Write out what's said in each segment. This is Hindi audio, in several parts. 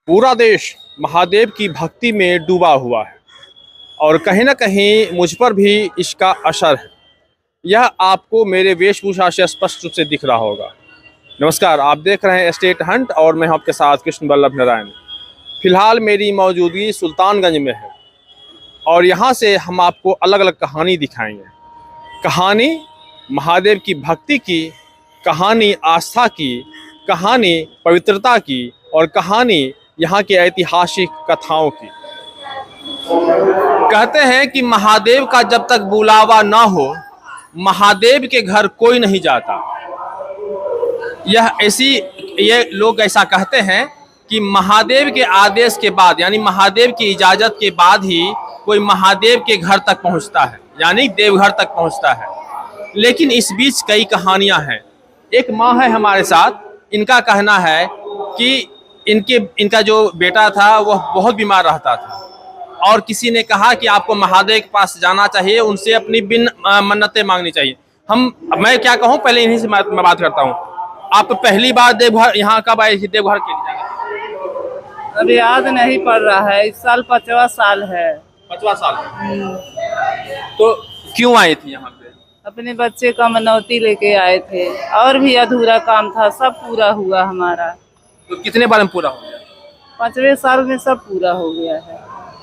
पूरा देश महादेव की भक्ति में डूबा हुआ है और कहीं ना कहीं मुझ पर भी इसका असर है। यह आपको मेरे वेशभूषा से स्पष्ट रूप से दिख रहा होगा। नमस्कार, आप देख रहे हैं स्टेट हंट और मैं आपके साथ कृष्ण वल्लभ नारायण। फिलहाल मेरी मौजूदगी सुल्तानगंज में है और यहाँ से हम आपको अलग अलग कहानी दिखाएंगे। कहानी महादेव की भक्ति की, कहानी आस्था की, कहानी पवित्रता की और कहानी यहाँ की ऐतिहासिक कथाओं की। कहते हैं कि महादेव का जब तक बुलावा ना हो, महादेव के घर कोई नहीं जाता। ये लोग ऐसा कहते हैं कि महादेव के आदेश के बाद, यानी महादेव की इजाजत के बाद ही कोई महादेव के घर तक पहुंचता है, यानी देवघर तक पहुंचता है। लेकिन इस बीच कई कहानियां हैं। एक माँ है हमारे साथ, इनका कहना है कि इनका जो बेटा था वह बहुत बीमार रहता था और किसी ने कहा कि आपको महादेव के पास जाना चाहिए, उनसे अपनी बिन मन्नतें मांगनी चाहिए। मैं क्या कहूँ, पहले इन्हीं से मैं बात करता हूँ। आप पहली बार देवघर यहाँ कब आए थे? देवघर के लिए अभी याद नहीं पड़ रहा है। इस साल 5वां साल है। 5वां साल। तो क्यों आए थे यहाँ पे? अपने बच्चे का मनौती लेके आए थे और भी अधूरा काम था, सब पूरा हुआ हमारा। तो कितने बार में पूरा हो गया? 5वें साल में सब पूरा हो गया है।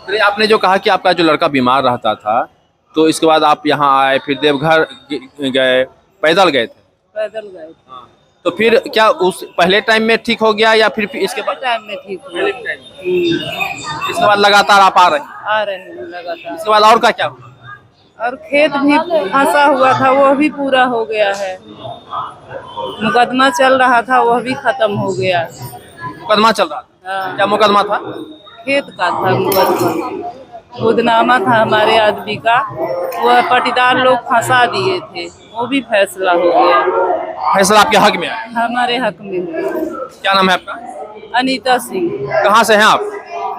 फिर आपने जो कहा कि आपका जो लड़का बीमार रहता था, तो इसके बाद आप यहाँ आए, फिर देवघर गए, पैदल गए थे? पैदल गए थे। तो फिर क्या उस पहले टाइम में ठीक हो गया या फिर इसके बाद? टाइम में ठीक हुआ। इसके बाद लगातार आप आ रहे हैं लगातार। इसके बाद और क्या हुआ? और खेत भी फंसा हुआ था, वो भी पूरा हो गया है। मुकदमा चल रहा था, वह भी खत्म हो गया। मुकदमा चल रहा था? हाँ। क्या मुकदमा था? खेत का था मुकदमा। खुदनामा था हमारे आदमी का, वह पटीदार लोग फंसा दिए थे, वो भी फैसला हो गया। फैसला आपके हक में है? हमारे हक में है। क्या नाम है आपका? अनीता सिंह। कहाँ से हैं आप?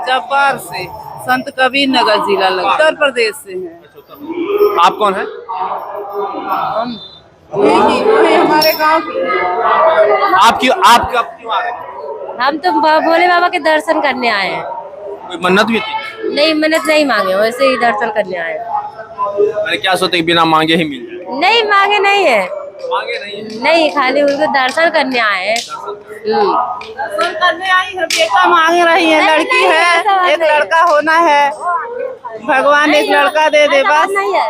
जब्बार से, संत कबीर नगर जिला, उत्तर प्रदेश से हैं। आप कौन है? वही हमारे गांव की। आप क्यों आ रहे हैं? हम तो भोले बाबा के दर्शन करने आए हैं। कोई मन्नत भी थी? नहीं, मन्नत नहीं मांगे, वैसे ही दर्शन करने आए हैं। मैंने क्या सोचते कि बिना मांगे ही मिल जाए? नहीं, मांगे नहीं है। मांगे नहीं है? नहीं, खाली उनको दर्शन करने आए हैं। दर्शन करने आई है। बेटा मांग रही है, लड़की है, एक लड़का होना है। भगवान एक लड़का दे दे बस। नहीं है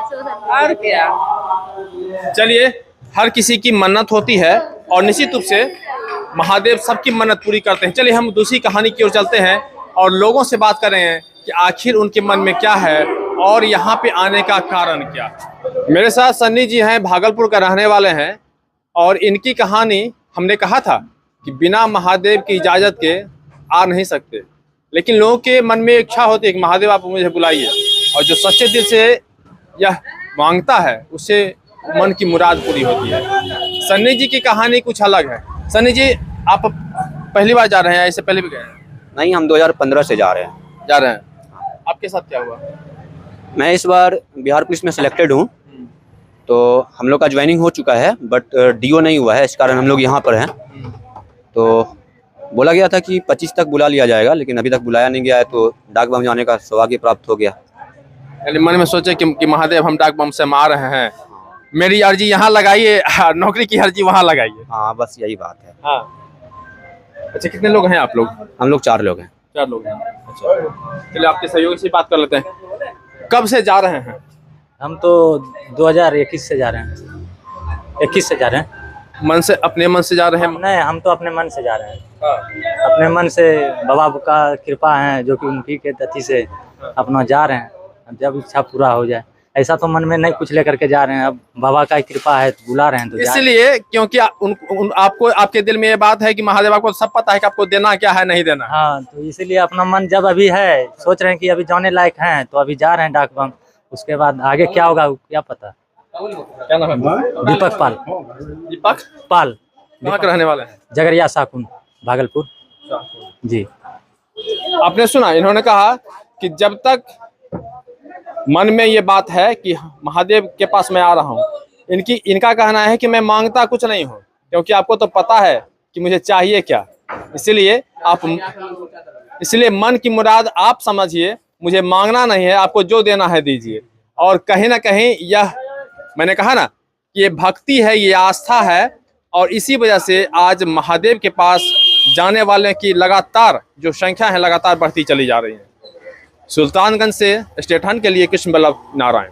और क्या। चलिए, हर किसी की मन्नत होती है और निश्चित रूप से महादेव सबकी मन्नत पूरी करते हैं। चलिए हम दूसरी कहानी की ओर चलते हैं और लोगों से बात कर रहे हैं कि आखिर उनके मन में क्या है और यहाँ पे आने का कारण क्या। मेरे साथ सन्नी जी हैं, भागलपुर का रहने वाले हैं और इनकी कहानी, हमने कहा था कि बिना महादेव की इजाज़त के आ नहीं सकते, लेकिन लोगों के मन में इच्छा होती है कि महादेव आप मुझे बुलाइए, और जो सच्चे दिल से यह मांगता है उससे मन की मुराद पूरी होती है। सन्नी जी की कहानी कुछ अलग है। सन्नी जी, आप पहली बार जा रहे हैं, इससे पहले भी गए? नहीं, हम 2015 से जा रहे हैं। आपके साथ क्या हुआ? मैं इस बार बिहार पुलिस में सिलेक्टेड हूँ, तो हम लोग का ज्वाइनिंग हो चुका है, बट डीओ नहीं हुआ है, इस कारण हम लोग यहाँ पर हैं। तो बोला गया था कि 25 तक बुला लिया जाएगा, लेकिन अभी तक बुलाया नहीं गया है, तो डाक बम जाने का सौभाग्य प्राप्त हो गया। मन में सोचे कि महादेव हम डाक बम से मार रहे हैं, मेरी अर्जी यहाँ लगाइए, नौकरी की अर्जी वहाँ लगाइए। हाँ, बस यही बात है। हाँ। अच्छा, कितने लोग हैं आप लोग? हम लोग 4 लोग हैं। 4 लोग हैं। अच्छा, चलिए आपके सहयोगी से बात कर लेते हैं। कब से जा रहे हैं? हम तो 2021 से जा रहे हैं। 21 से जा रहे हैं। अपने मन से जा रहे हैं? नहीं, हम तो अपने मन से जा रहे हैं। अपने मन से, बाबा का कृपा है जो कि उनकी के तथी से अपना जा रहे हैं। जब इच्छा पूरा हो जाए, ऐसा तो मन में नहीं कुछ लेकर के जा रहे हैं, अब बाबा का कृपा है तो बुला रहे हैं, तो इसलिए क्योंकि आपको, आपके दिल में ये बात है कि महादेव आपको सब पता है कि आपको देना क्या है, नहीं देना। हाँ, तो इसीलिए अपना मन जब अभी है, सोच रहे हैं कि अभी जाने लायक हैं, तो अभी जा रहे हैं डाक बम। उसके बाद आगे क्या होगा क्या पता। क्या नाम है? दीपक पाल। दीपक पाल। कहाँ के रहने वाले हैं? जगरिया साकुन, भागलपुर जी। आपने सुना, इन्होंने कहा कि जब तक मन में ये बात है कि महादेव के पास मैं आ रहा हूँ, इनका कहना है कि मैं मांगता कुछ नहीं हूँ, क्योंकि आपको तो पता है कि मुझे चाहिए क्या, इसलिए आप इसलिए मन की मुराद आप समझिए, मुझे मांगना नहीं है, आपको जो देना है दीजिए। और कहीं ना कहीं यह मैंने कहा ना कि ये भक्ति है, ये आस्था है, और इसी वजह से आज महादेव के पास जाने वाले की लगातार जो संख्या है लगातार बढ़ती चली जा रही है। सुल्तानगंज से स्टेट हंट के लिए कृष्ण बल्लभ नारायण।